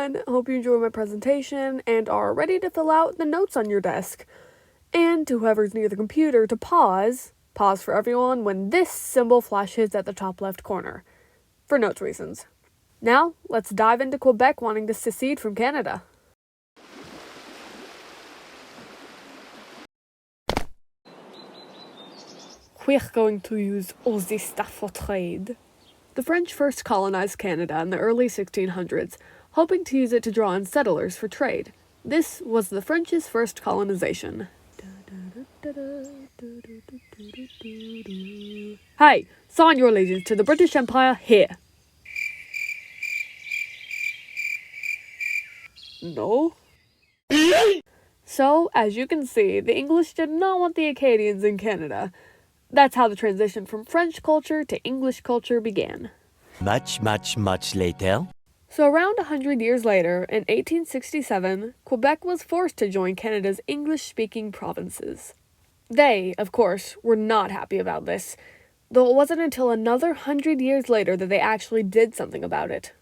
everyone. Hope you enjoyed my presentation and are ready to fill out the notes on your desk. And to whoever's near the computer to pause for everyone when this symbol flashes at the top left corner, for notes reasons. Now, let's dive into Quebec wanting to secede from Canada. We're going to use all this stuff for trade. The French first colonized Canada in the early 1600s, hoping to use it to draw in settlers for trade. This was the French's first colonization. Hey, sign your allegiance to the British Empire here. No? So, as you can see, the English did not want the Acadians in Canada. That's how the transition from French culture to English culture began. Much later. So around 100 years later, in 1867, Quebec was forced to join Canada's English-speaking provinces. They, of course, were not happy about this, though it wasn't until another 100 years later that they actually did something about it.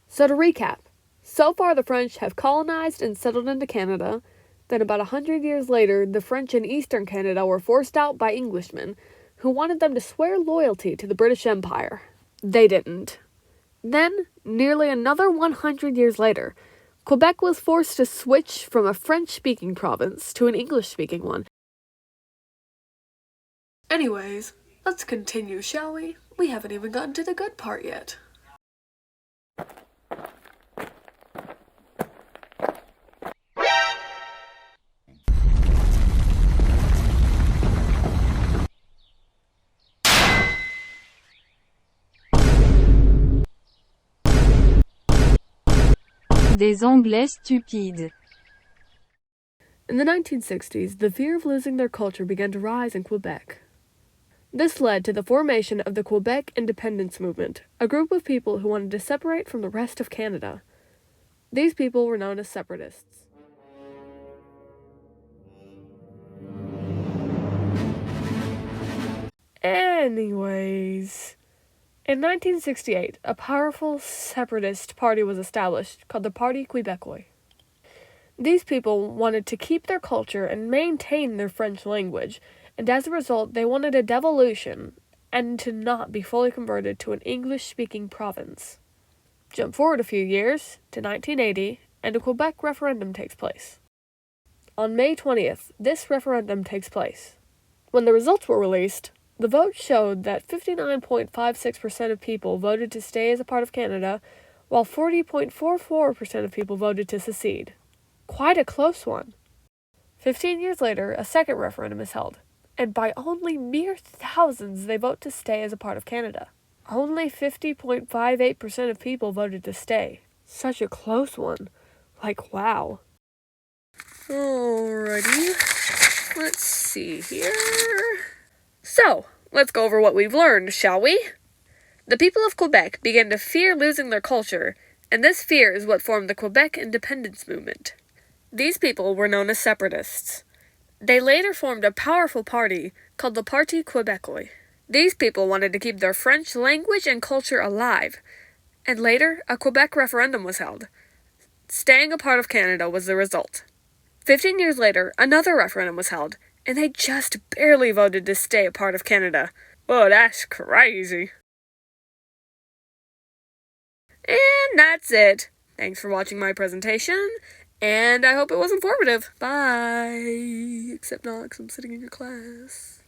So to recap, so far the French have colonized and settled into Canada. Then about 100 years later, the French in eastern Canada were forced out by Englishmen, who wanted them to swear loyalty to the British Empire. They didn't. Then, nearly another 100 years later, Quebec was forced to switch from a French-speaking province to an English-speaking one. Anyways, let's continue, shall we? We haven't even gotten to the good part yet. Des Anglais stupides. In the 1960s, the fear of losing their culture began to rise in Quebec. This led to the formation of the Quebec Independence Movement, a group of people who wanted to separate from the rest of Canada. These people were known as separatists. Anyways, in 1968, a powerful separatist party was established called the Parti Québécois. These people wanted to keep their culture and maintain their French language, and as a result, they wanted a devolution and to not be fully converted to an English-speaking province. Jump forward a few years to 1980, and a Quebec referendum takes place. On May 20th, this referendum takes place. When the results were released, the vote showed that 59.56% of people voted to stay as a part of Canada, while 40.44% of people voted to secede. Quite a close one. 15 years later, a second referendum is held, and by only mere thousands they vote to stay as a part of Canada. Only 50.58% of people voted to stay. Such a close one. Like, wow. Alrighty, let's see here. So, let's go over what we've learned, shall we? The people of Quebec began to fear losing their culture, and this fear is what formed the Quebec Independence Movement. These people were known as separatists. They later formed a powerful party called the Parti Québécois. These people wanted to keep their French language and culture alive, and later a Quebec referendum was held. Staying a part of Canada was the result. 15 years later, another referendum was held, and they just barely voted to stay a part of Canada. Whoa, that's crazy. And that's it. Thanks for watching my presentation, and I hope it was informative. Bye. Except not, because I'm sitting in your class.